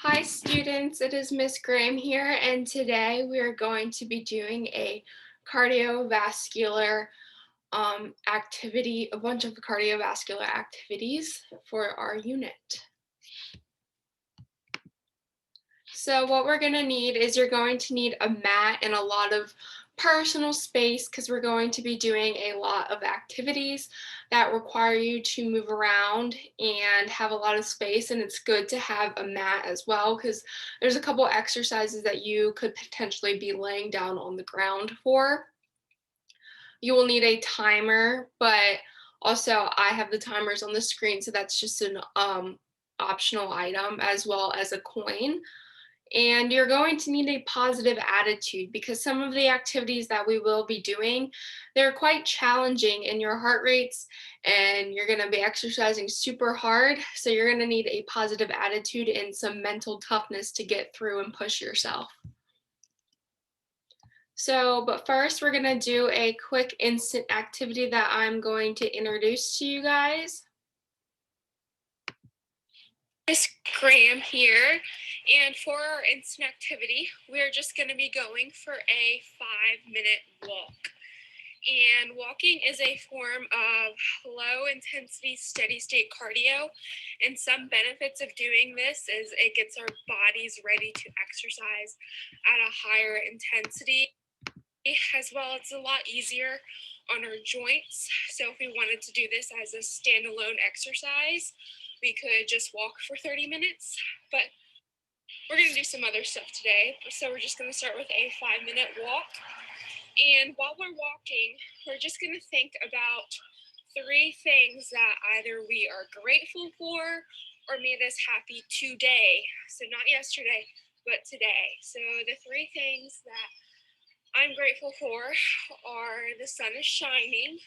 Hi students, it is Miss Graham here, and today we are going to be doing a cardiovascular activity, a bunch of cardiovascular activities for our unit. So what we're going to need is you're going to need a mat and a lot of personal space because we're going to be doing a lot of activities that require you to move around and have a lot of space, and it's good to have a mat as well because there's a couple exercises that you could potentially be laying down on the ground for. You will need a timer, but also I have the timers on the screen, so that's just an optional item, as well as a coin. And you're going to need a positive attitude because some of the activities that we will be doing, they're quite challenging in your heart rates, and you're going to be exercising super hard. So you're going to need a positive attitude and some mental toughness to get through and push yourself. But first we're going to do a quick instant activity that I'm going to introduce to you guys. Miss Graham here, and for our instant activity, we're just going to be going for a 5-minute walk. And walking is a form of low intensity, steady state cardio. And some benefits of doing this is it gets our bodies ready to exercise at a higher intensity. As well, it's a lot easier on our joints. So if we wanted to do this as a standalone exercise, we could just walk for 30 minutes, but we're going to do some other stuff today. So we're just going to start with a 5-minute walk. And while we're walking, we're just going to think about 3 things that either we are grateful for or made us happy today. So not yesterday, but today. So the 3 things that I'm grateful for are the sun is shining.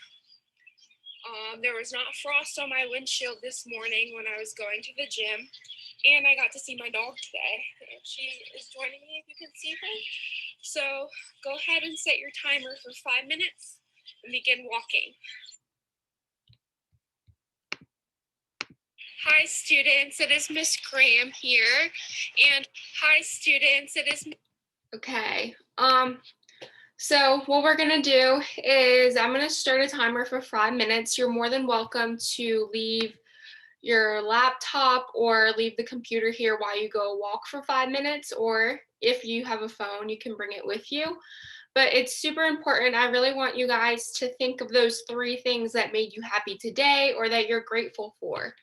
There was not frost on my windshield this morning when I was going to the gym, and I got to see my dog today. She is joining me, if you can see her. So go ahead and set your timer for 5 minutes and begin walking. Hi students, it is Miss Graham here, and hi students, it is... Okay, so what we're gonna do is I'm gonna start a timer for 5 minutes. You're more than welcome to leave your laptop or leave the computer here while you go walk for 5 minutes, or if you have a phone, you can bring it with you. But it's super important. I really want you guys to think of those 3 things that made you happy today or that you're grateful for.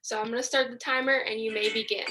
So I'm gonna start the timer and you may begin.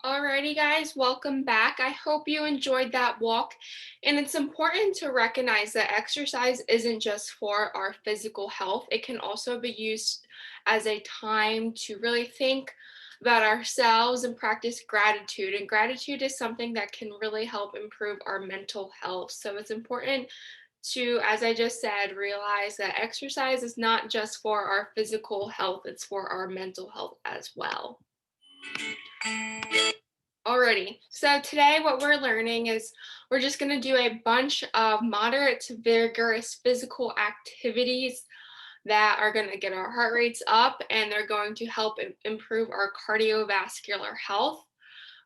Alrighty guys, welcome back. I hope you enjoyed that walk. And it's important to recognize that exercise isn't just for our physical health. It can also be used as a time to really think about ourselves and practice gratitude. And gratitude is something that can really help improve our mental health. So it's important to, as I just said, realize that exercise is not just for our physical health, it's for our mental health as well. Alrighty, so today what we're learning is we're just going to do a bunch of moderate to vigorous physical activities that are going to get our heart rates up and they're going to help improve our cardiovascular health.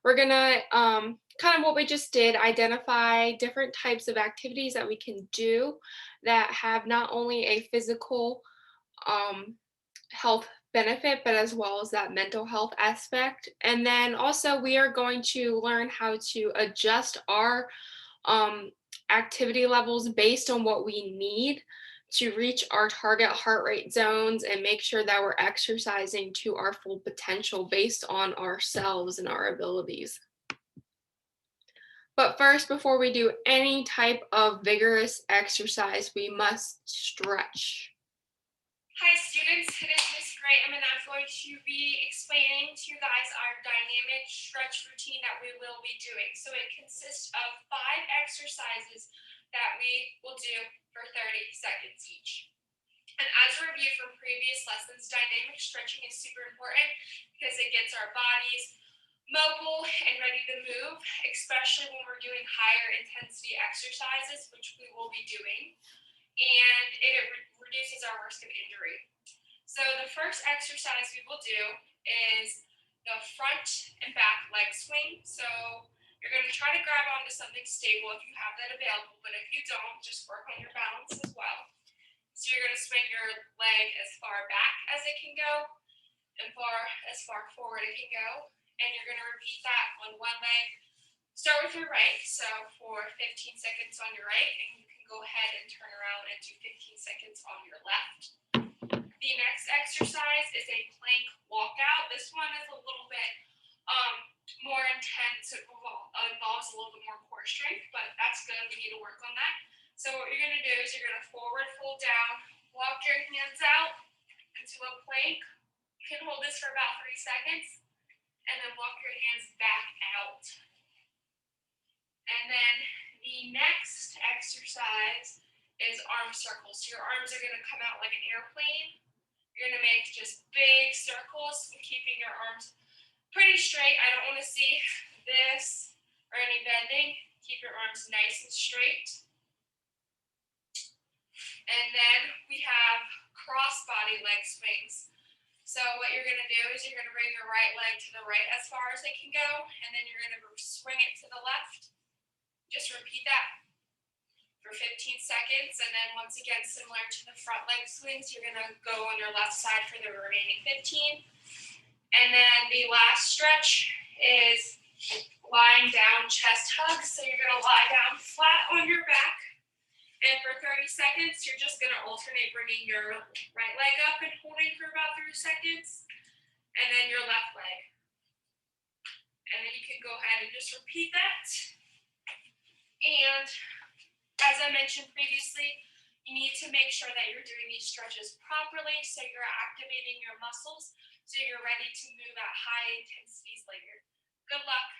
We're going to kind of what we just did, identify different types of activities that we can do that have not only a physical health benefit, but as well as that mental health aspect. And then also we are going to learn how to adjust our activity levels based on what we need to reach our target heart rate zones and make sure that we're exercising to our full potential based on ourselves and our abilities. But first, before we do any type of vigorous exercise, we must stretch. Hi students, it is Miss Graham and I'm going to be explaining to you guys our dynamic stretch routine that we will be doing. So it consists of 5 exercises that we will do for 30 seconds each. And as a review from previous lessons, dynamic stretching is super important because it gets our bodies mobile and ready to move, especially when we're doing higher intensity exercises, which we will be doing. And it reduces our risk of injury. So the first exercise we will do is the front and back leg swing. So you're going to try to grab onto something stable if you have that available, but if you don't, just work on your balance as well. So you're going to swing your leg as far back as it can go and as far forward it can go. And you're going to repeat that on one leg. Start with your right, so for 15 seconds on your right, and you can go ahead and turn around and do 15 seconds on your left. The next exercise is a plank walkout. This one is a little bit more intense. It involves a little bit more core strength, but that's good. We need to work on that. So what you're going to do is you're going to forward fold down, walk your hands out into a plank. You can hold this for about 3 seconds, and then walk your hands back out. And then the next exercise is arm circles. So your arms are going to come out like an airplane. You're going to make just big circles, keeping your arms pretty straight. I don't want to see this or any bending. Keep your arms nice and straight. And then we have cross body leg swings. So what you're going to do is you're going to bring your right leg to the right as far as it can go, and then you're going to swing it to the left. Just repeat that for 15 seconds, and then once again, similar to the front leg swings, you're going to go on your left side for the remaining 15. And then the last stretch is lying down chest hugs. So you're going to lie down flat on your back, and for 30 seconds, you're just going to alternate bringing your right leg up and holding for about 3 seconds, and then your left leg. And then you can go ahead and just repeat that. And as I mentioned previously, you need to make sure that you're doing these stretches properly so you're activating your muscles so you're ready to move at high intensities later. Good luck.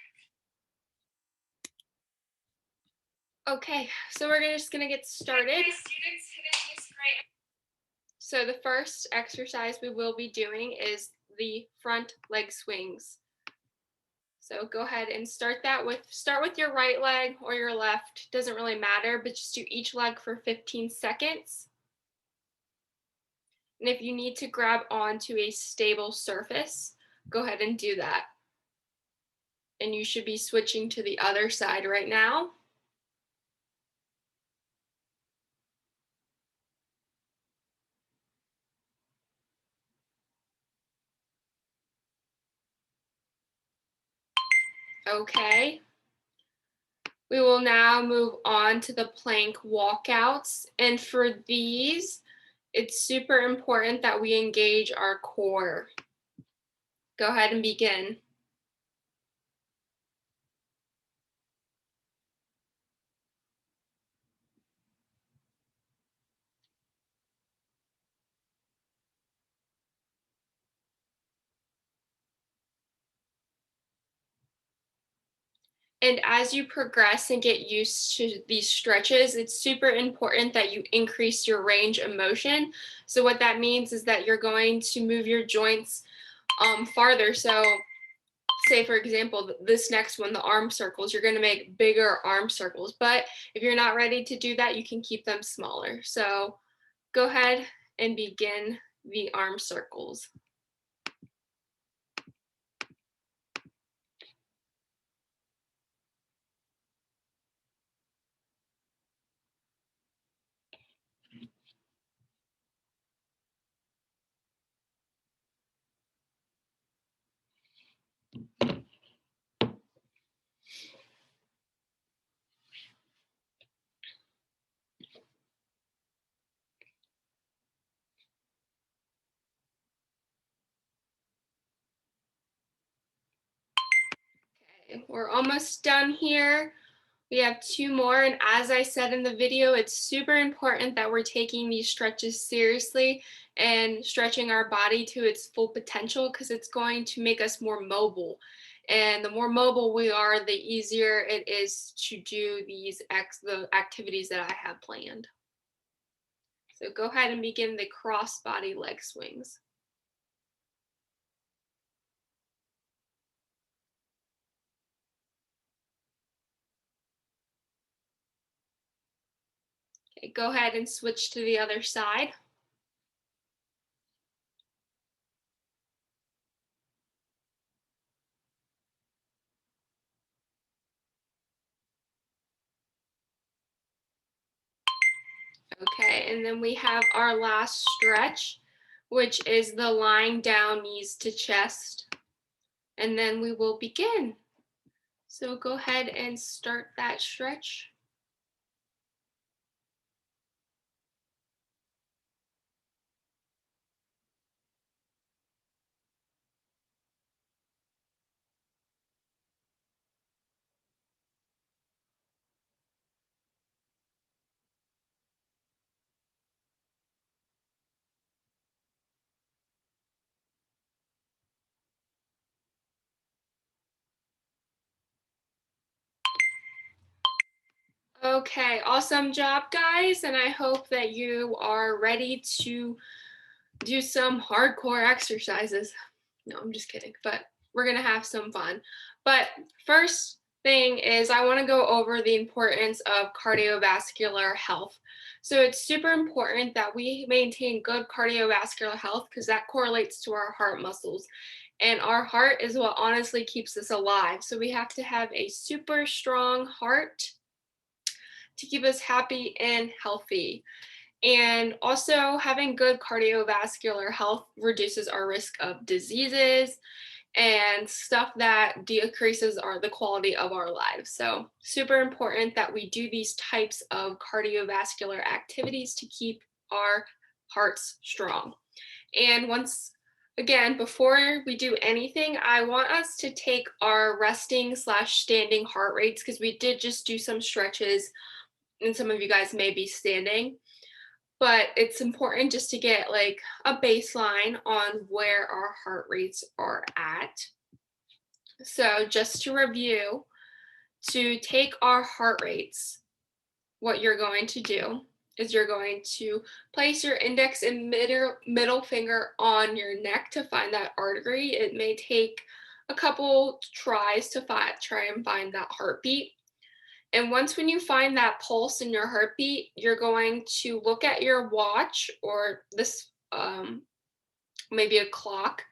Okay, so we're just gonna get started. Okay, students, it is great. So the first exercise we will be doing is the front leg swings. So go ahead and start with your right leg or your left, doesn't really matter, but just do each leg for 15 seconds. And if you need to grab onto a stable surface, go ahead and do that. And you should be switching to the other side right now. Okay. We will now move on to the plank walkouts. And for these, it's super important that we engage our core. Go ahead and begin. And as you progress and get used to these stretches, it's super important that you increase your range of motion. So what that means is that you're going to move your joints farther. So say, for example, this next one, the arm circles, you're going to make bigger arm circles. But if you're not ready to do that, you can keep them smaller. So go ahead and begin the arm circles. Okay, we're almost done here. We have 2 more, and as I said in the video, it's super important that we're taking these stretches seriously and stretching our body to its full potential because it's going to make us more mobile. And the more mobile we are, the easier it is to do the activities that I have planned. So go ahead and begin the cross body leg swings. Okay, go ahead and switch to the other side. Okay, and then we have our last stretch, which is the lying down knees to chest. And then we will begin. So go ahead and start that stretch. Okay, awesome job, guys. And I hope that you are ready to do some hardcore exercises. No, I'm just kidding, but we're going to have some fun. But first thing is I want to go over the importance of cardiovascular health. So it's super important that we maintain good cardiovascular health because that correlates to our heart muscles. And our heart is what honestly keeps us alive. So we have to have a super strong heart to keep us happy and healthy. And also, having good cardiovascular health reduces our risk of diseases and stuff that decreases the quality of our lives. So, super important that we do these types of cardiovascular activities to keep our hearts strong. And once Again, before we do anything, I want us to take our resting/standing heart rates because we did just do some stretches and some of you guys may be standing, but it's important just to get like a baseline on where our heart rates are at. So just to review, to take our heart rates, what you're going to do is you're going to place your index and middle finger on your neck to find that artery. It may take a couple tries to try and find that heartbeat. And when you find that pulse in your heartbeat, you're going to look at your watch or this maybe a clock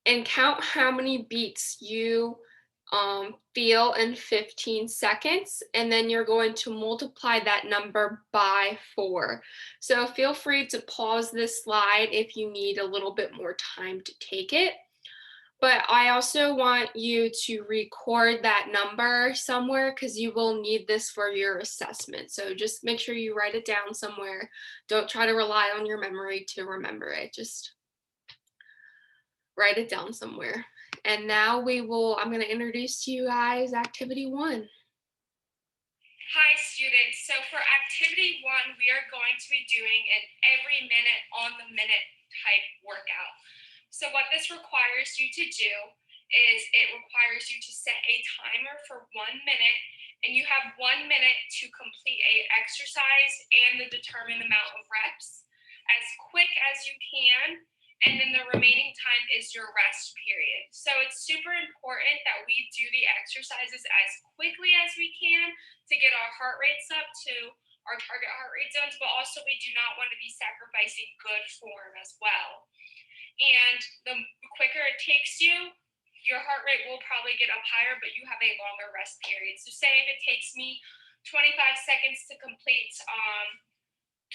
and count how many beats you feel in 15 seconds, and then you're going to multiply that number by 4. So feel free to pause this slide if you need a little bit more time to take it. But I also want you to record that number somewhere because you will need this for your assessment. So just make sure you write it down somewhere. Don't try to rely on your memory to remember it. Just write it down somewhere. And now I'm going to introduce to you guys activity 1. Hi students, so for activity 1, we are going to be doing an every minute on the minute type workout. So what this requires you to do is it requires you to set a timer for 1 minute, and you have 1 minute to complete an exercise and the determined amount of reps as quick as you can, and then the remaining time is your rest period. So it's super important that we do the exercises as quickly as we can to get our heart rates up to our target heart rate zones, but also we do not want to be sacrificing good form as well. And the quicker it takes you, your heart rate will probably get up higher, but you have a longer rest period. So say if it takes me 25 seconds to complete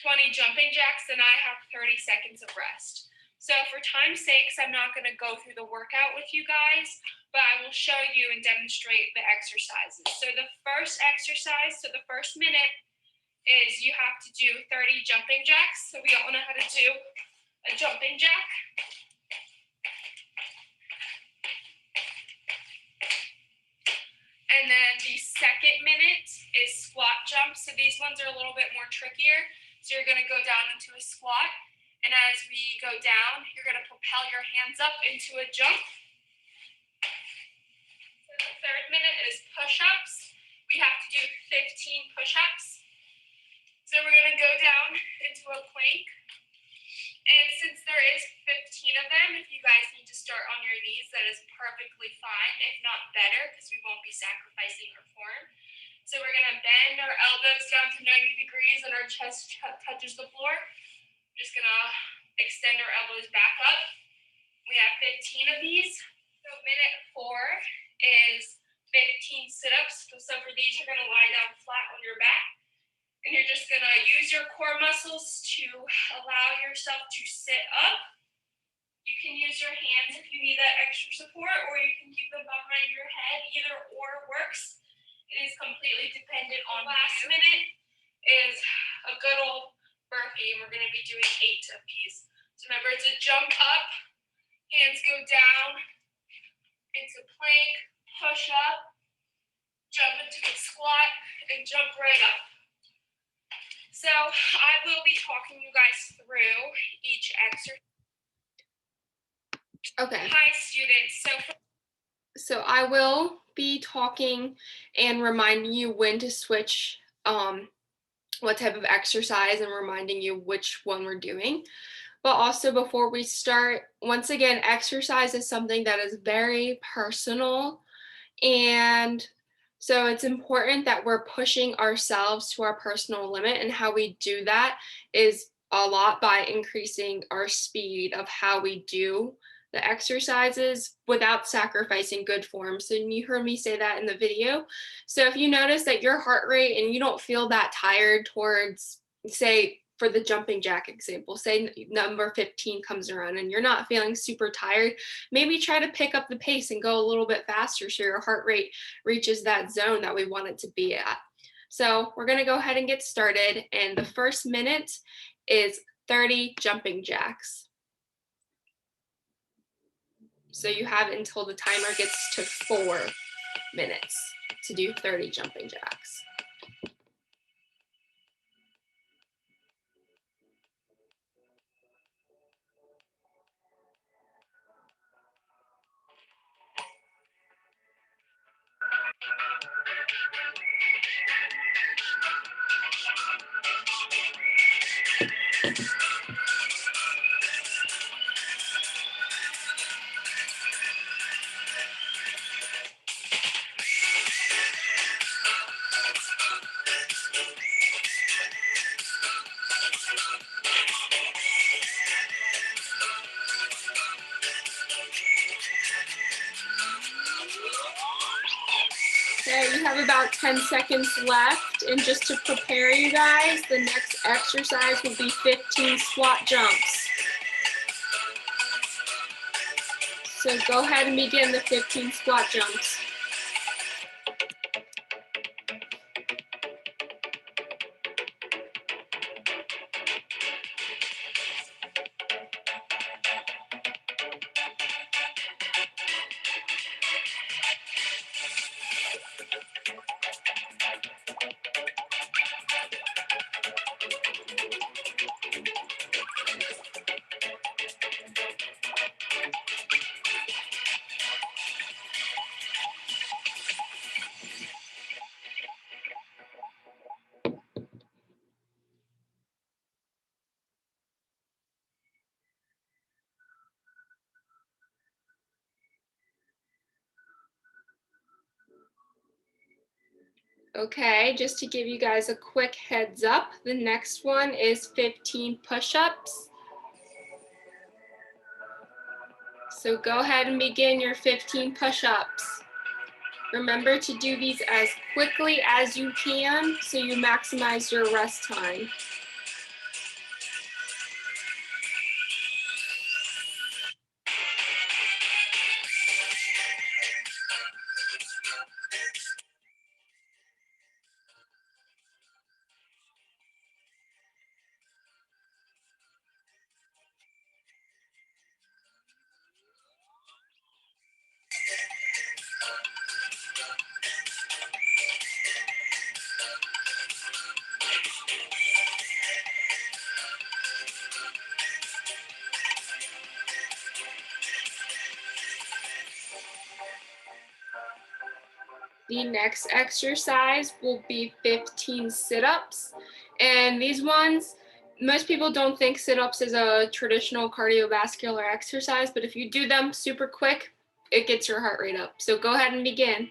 20 jumping jacks, then I have 30 seconds of rest. So for time's sakes, I'm not going to go through the workout with you guys, but I will show you and demonstrate the exercises. So the first exercise, so the first minute, is you have to do 30 jumping jacks. So we all know how to do a jumping jack. And then the second minute is squat jumps. So these ones are a little bit more trickier. So you're going to go down into a squat. And as we go down, you're going to propel your hands up into a jump. So the third minute is push-ups. We have to do 15 push-ups. So we're going to go down into a plank. And since there is 15 of them, if you guys need to start on your knees, that is perfectly fine, if not better, because we won't be sacrificing our form. So we're going to bend our elbows down to 90 degrees and our chest touches the floor. Just going to extend our elbows back up. We have 15 of these. So minute 4 is 15 sit-ups. So for these, you're going to lie down flat on your back. And you're just going to use your core muscles to allow yourself to sit up. You can use your hands if you need that extra support, or you can keep them behind your head. Either or works. It is completely dependent on last minute is a good old burpee, and we're going to be doing 8 of these. So remember, it's a jump up, hands go down, into plank, push up, jump into a squat, and jump right up. So I will be talking you guys through each exercise. Okay. Hi, students. So I will be talking and reminding you when to switch what type of exercise and reminding you which one we're doing. But also before we start, once again, exercise is something that is very personal, and so it's important that we're pushing ourselves to our personal limit, and how we do that is a lot by increasing our speed of how we do the exercises without sacrificing good form. So you heard me say that in the video. So if you notice that your heart rate and you don't feel that tired towards, say, for the jumping jack example, say number 15 comes around and you're not feeling super tired, maybe try to pick up the pace and go a little bit faster so your heart rate reaches that zone that we want it to be at. So we're going to go ahead and get started. And the first minute is 30 jumping jacks. So you have until the timer gets to 4 minutes to do 30 jumping jacks. Okay, you have about 10 seconds left, and just to prepare you guys, the next exercise will be 15 squat jumps. So go ahead and begin the 15 squat jumps. Okay, just to give you guys a quick heads up, the next one is 15 push-ups. So go ahead and begin your 15 push-ups. Remember to do these as quickly as you can so you maximize your rest time. The next exercise will be 15 sit-ups. And these ones, most people don't think sit-ups is a traditional cardiovascular exercise, but if you do them super quick, it gets your heart rate up. So go ahead and begin.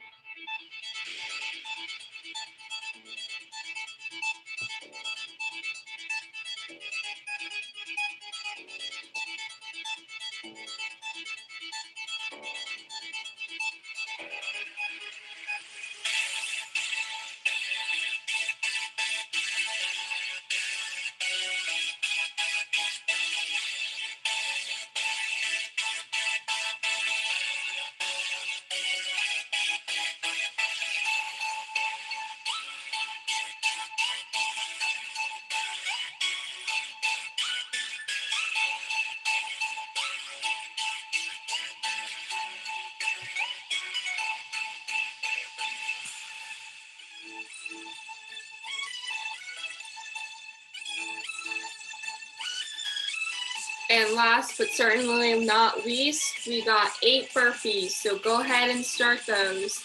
And last but certainly not least, we got 8 burpees. So go ahead and start those.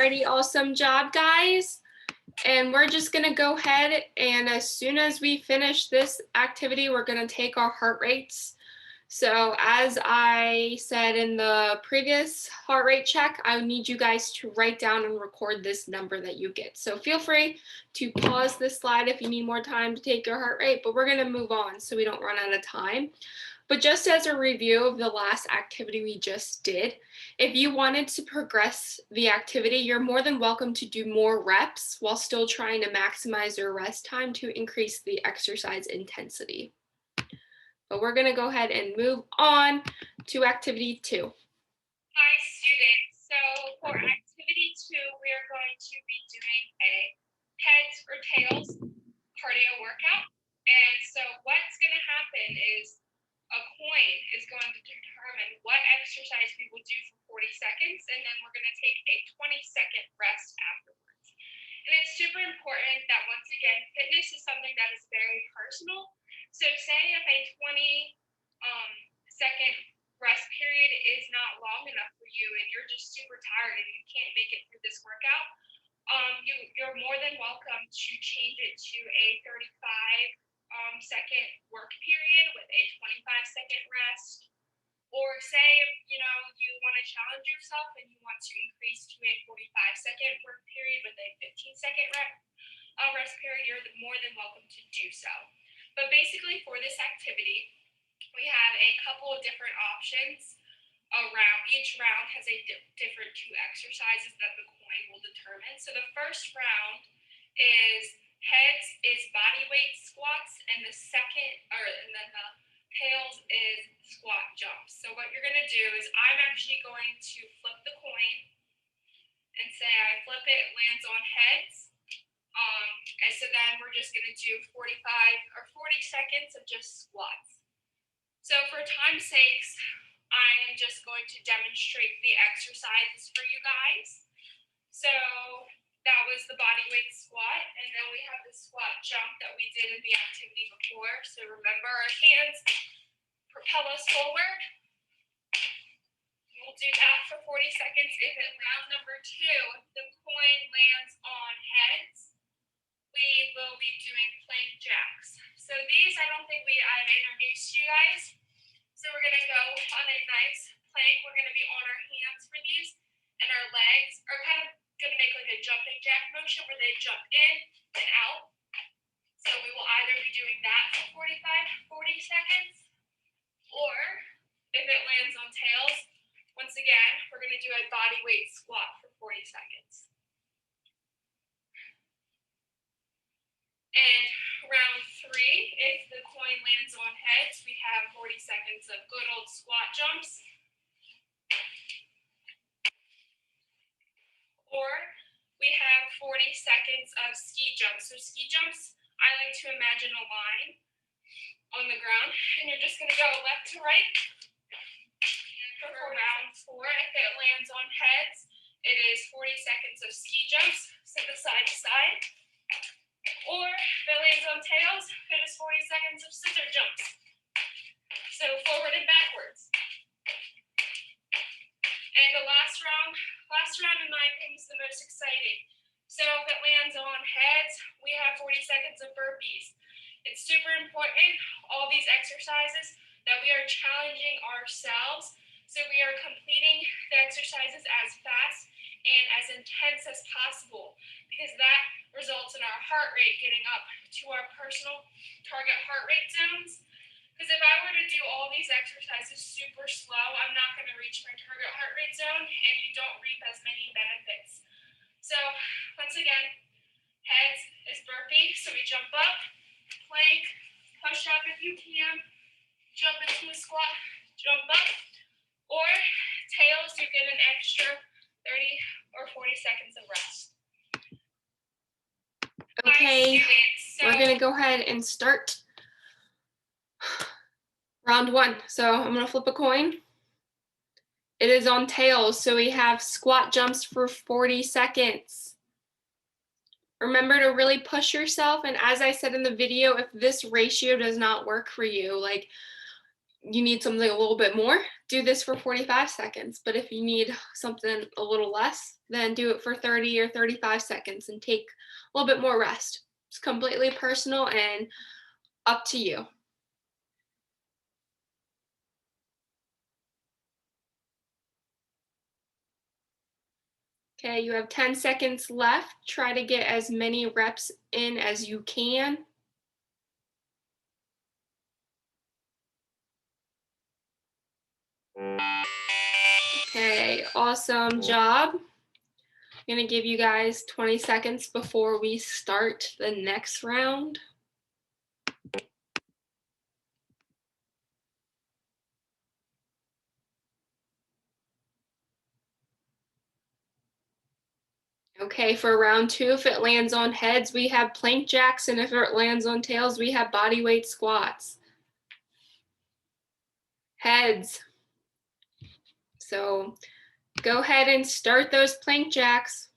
Alrighty, awesome job, guys. And we're just gonna go ahead and as soon as we finish this activity, we're gonna take our heart rates. So as I said in the previous heart rate check, I need you guys to write down and record this number that you get. So feel free to pause this slide if you need more time to take your heart rate, but we're gonna move on so we don't run out of time. But just as a review of the last activity we just did, if you wanted to progress the activity, you're more than welcome to do more reps while still trying to maximize your rest time to increase the exercise intensity. But we're going to go ahead and move on to activity 2. Hi, students. So for activity 2, we are going to be doing a heads or tails cardio workout. And so what's going to happen is a coin is going to determine what exercise we will do for 40 seconds, and then we're going to take a 20-second rest afterwards. And it's super important that, once again, fitness is something that is very personal. So say if a 20-second rest period is not long enough for you and you're just super tired and you can't make it through this workout, you're more than welcome to change it to a 35-second work period with a 25-second rest. Or say if you want to challenge yourself and you want to increase to a 45-second work period with a 15-second rest period, you're more than welcome to do so. But basically for this activity, we have a couple of different options around. Each round has a different 2 exercises that the coin will determine. So the first round is heads is body weight squats, and then the tails is squat jumps. So what you're going to do is I'm actually going to flip the coin and say I flip it, it lands on heads. And so then we're just going to do 40 seconds of just squats. So for time's sakes, I am just going to demonstrate the exercises for you guys. So that was the body weight squat, and then we have the squat jump that we did in the activity before. So remember, our hands propel us forward. We'll do that for 40 seconds. If at round number 2, the coin lands on heads, we will be doing plank jacks. So these, I don't think I've introduced you guys. So we're going to go on a nice plank. We're going to be on our hands for these, and our legs are kind of going to make like a jumping jack motion where they jump in and out. So we will either be doing that for 40 seconds, or if it lands on tails, once again, we're going to do a body weight squat for 40 seconds. And round 3, if the coin lands on heads, we have 40 seconds of good old squat jumps. Or we have 40 seconds of ski jumps. So ski jumps, I like to imagine a line on the ground, and you're just going to go left to right. And for round 4, if it lands on heads, it is 40 seconds of ski jumps, so the side to side. Or if it lands on tails, it is 40 seconds of scissor jumps. So forward and backwards. And the last round in my opinion is the most exciting. So if it lands on heads, we have 40 seconds of burpees. It's super important, all these exercises, that we are challenging ourselves. So we are completing the exercises as fast and as intense as possible, because that results in our heart rate getting up to our personal target heart rate zones. Because if I were to do all these exercises super slow, I'm not going to reach my target heart rate zone, and you don't reap as many benefits. So once again, heads is burpee, so we jump up, plank, push up if you can, jump into a squat, jump up, or tails, you get an extra 30 or 40 seconds of rest. Okay, we're going to go ahead and start round 1. So I'm going to flip a coin. It is on tails, so we have squat jumps for 40 seconds. Remember to really push yourself, and as I said in the video, if this ratio does not work for you, like you need something a little bit more, do this for 45 seconds. But if you need something a little less, then do it for 30 or 35 seconds and take a little bit more rest. It's completely personal and up to you. Okay, you have 10 seconds left. Try to get as many reps in as you can. Okay, awesome job. I'm gonna give you guys 20 seconds before we start the next round. Okay, for round 2, if it lands on heads, we have plank jacks, and if it lands on tails, we have body weight squats. Heads. So go ahead and start those plank jacks.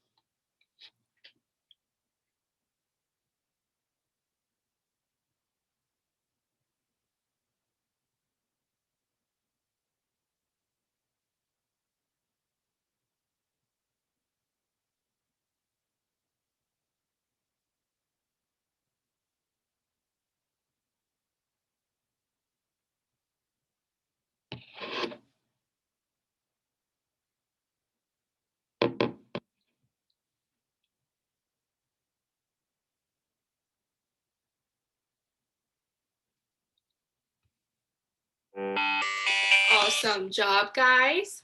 Awesome job, guys.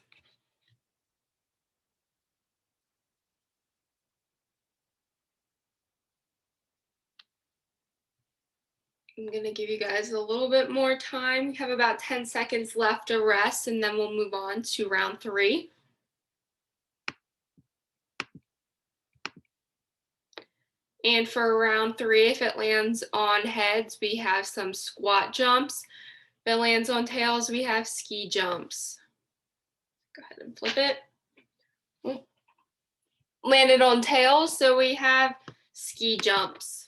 I'm gonna give you guys a little bit more time. We have about 10 seconds left to rest, and then we'll move on to round 3. And for round 3, if it lands on heads, we have some squat jumps. If it lands on tails, we have ski jumps. Go ahead and flip it. Ooh. Landed on tails, so we have ski jumps.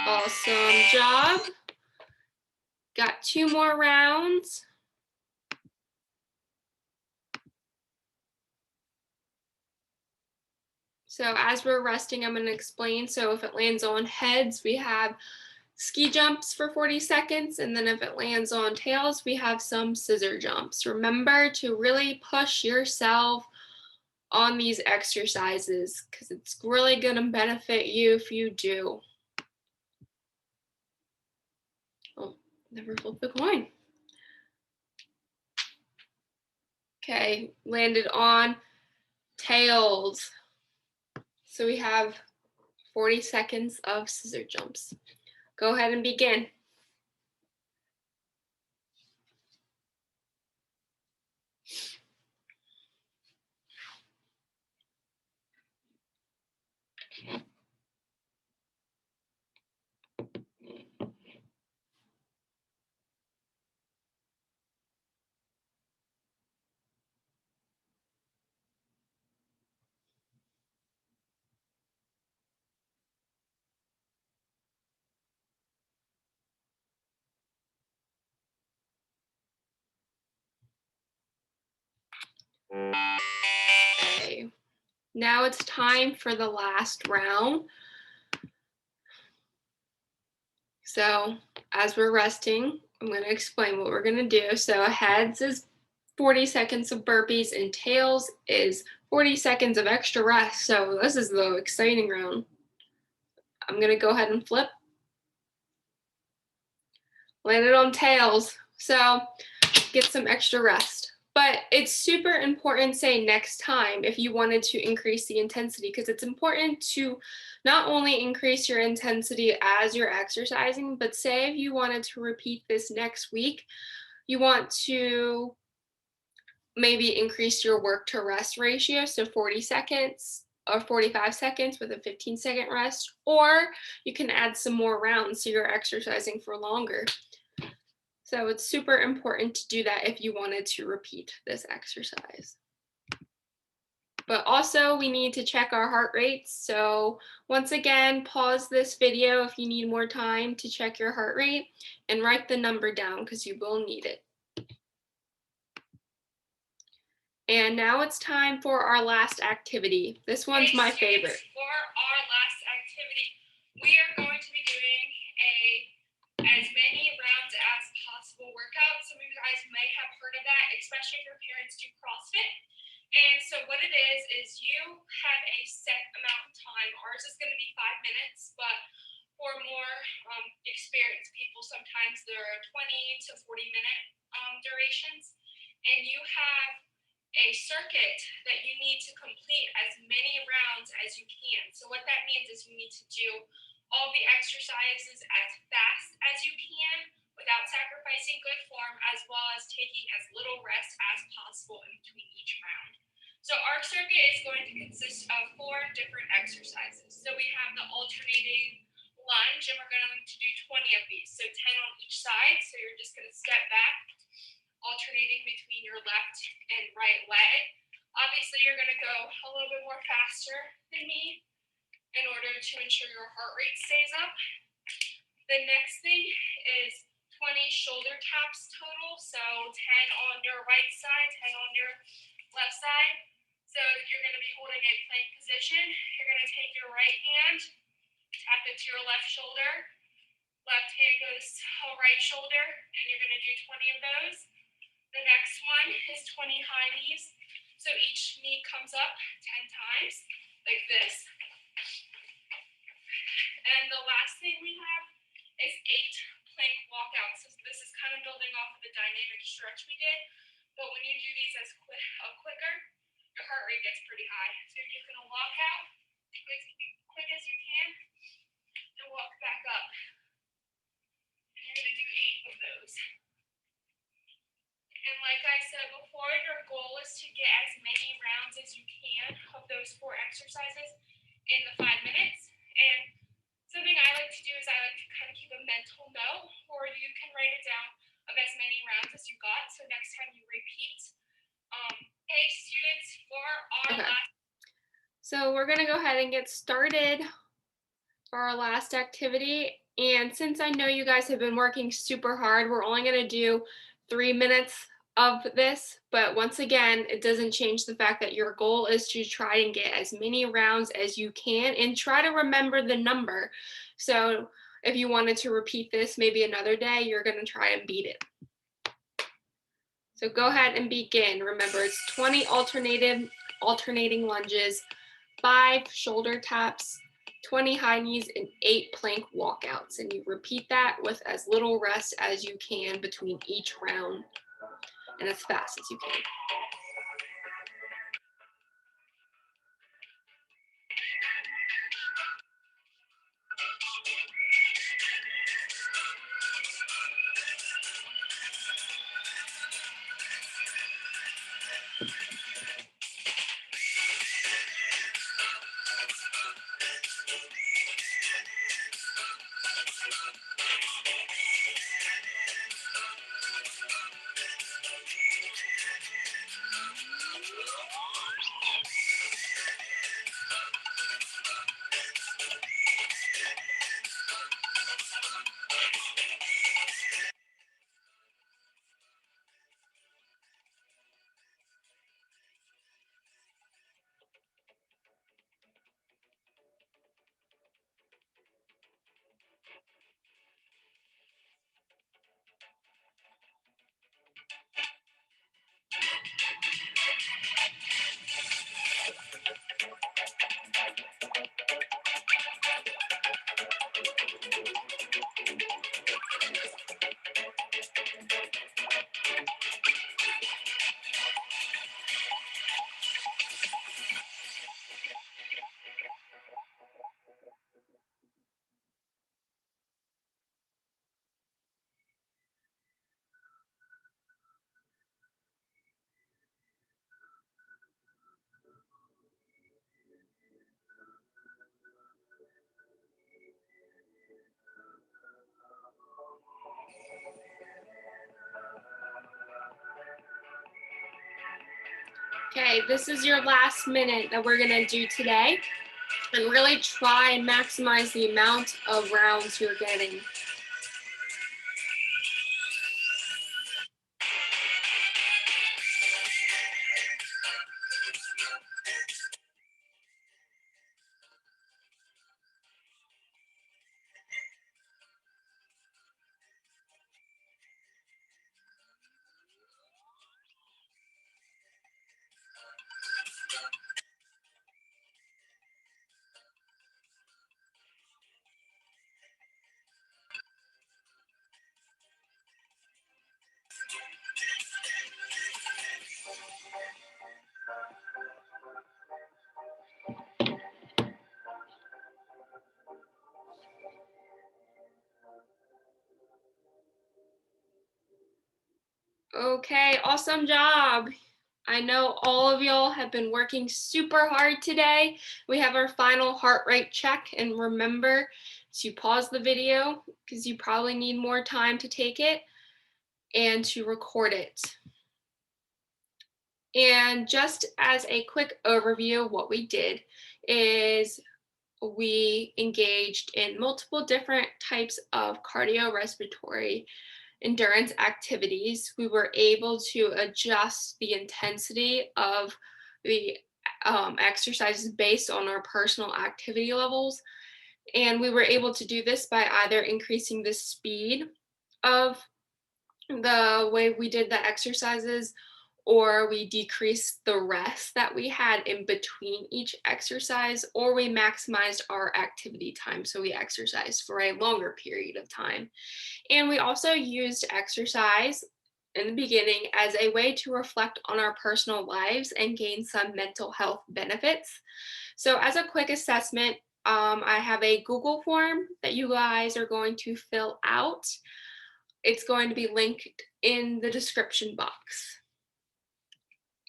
Awesome job. Got 2 more rounds. So as we're resting, I'm going to explain. So if it lands on heads, we have ski jumps for 40 seconds. And then if it lands on tails, we have some scissor jumps. Remember to really push yourself on these exercises because it's really going to benefit you if you do. Oh, never flip the coin. Okay, landed on tails. So we have 40 seconds of scissor jumps. Go ahead and begin. Okay. Now it's time for the last round. So as we're resting, I'm going to explain what we're going to do. So heads is 40 seconds of burpees and tails is 40 seconds of extra rest. So this is the exciting round. I'm going to go ahead and flip. Landed on tails. So get some extra rest. But it's super important, say next time, if you wanted to increase the intensity, because it's important to not only increase your intensity as you're exercising, but say if you wanted to repeat this next week, you want to maybe increase your work to rest ratio, so 40 seconds or 45 seconds with a 15-second rest, or you can add some more rounds so you're exercising for longer. So it's super important to do that if you wanted to repeat this exercise. But also we need to check our heart rates. So once again, pause this video if you need more time to check your heart rate and write the number down because you will need it. And now it's time for our last activity. This one's my favorite. For our last activity, we are going to be doing as many rounds as possible workout. Some of you guys may have heard of that, especially if your parents do CrossFit. And so what it is you have a set amount of time. Ours is going to be 5 minutes, but for more experienced people, sometimes there are 20 to 40-minute durations. And you have a circuit that you need to complete as many rounds as you can. So what that means is you need to do all the exercises as fast as you can without sacrificing good form, as well as taking as little rest as possible in between each round. So our circuit is going to consist of 4 different exercises. So we have the alternating lunge, and we're going to do 20 of these. So 10 on each side. So you're just going to step back, alternating between your left and right leg. Obviously, you're going to go a little bit more faster than me in order to ensure your heart rate stays up. The next thing is 20 shoulder taps total. So 10 on your right side, 10 on your left side. So you're going to be holding a plank position. You're going to take your right hand, tap it to your left shoulder. Left hand goes to right shoulder, and you're going to do 20 of those. The next one is 20 high knees. So each knee comes up 10 times, like this. And the last thing we have is 8 plank walkouts. So this is kind of building off of the dynamic stretch we did. But when you do these as quicker, your heart rate gets pretty high. So you're just going to walk out as quick as you can and walk back up. And you're going to do 8 of those. And like I said before, your goal is to get as many rounds as you can of those 4 exercises in the 5 minutes. And something I like to do is I like to kind of keep a mental note, or you can write it down of as many rounds as you got. So next time you repeat. Hey students, for our last. So we're going to go ahead and get started for our last activity. And since I know you guys have been working super hard, we're only going to do 3 minutes of this. But once again, it doesn't change the fact that your goal is to try and get as many rounds as you can and try to remember the number. So if you wanted to repeat this maybe another day, you're going to try and beat it. So go ahead and begin. Remember, it's 20 alternating lunges, 5 shoulder taps, 20 high knees, and 8 plank walkouts. And you repeat that with as little rest as you can between each round and as fast as you can. Okay, this is your last minute that we're gonna do today, and really try and maximize the amount of rounds you're getting. Okay, awesome job. I know all of y'all have been working super hard today. We have our final heart rate check, and remember to pause the video because you probably need more time to take it and to record it. And just as a quick overview, what we did is we engaged in multiple different types of cardiorespiratory endurance activities. We were able to adjust the intensity of the exercises based on our personal activity levels. And we were able to do this by either increasing the speed of the way we did the exercises, or we decreased the rest that we had in between each exercise, or we maximized our activity time. So we exercised for a longer period of time. And we also used exercise in the beginning as a way to reflect on our personal lives and gain some mental health benefits. So, as a quick assessment, I have a Google form that you guys are going to fill out. It's going to be linked in the description box.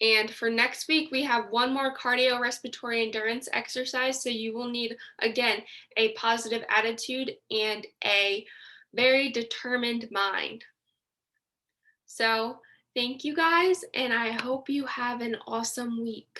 And for next week, we have one more cardiorespiratory endurance exercise. So you will need, again, a positive attitude and a very determined mind. So thank you guys, and I hope you have an awesome week.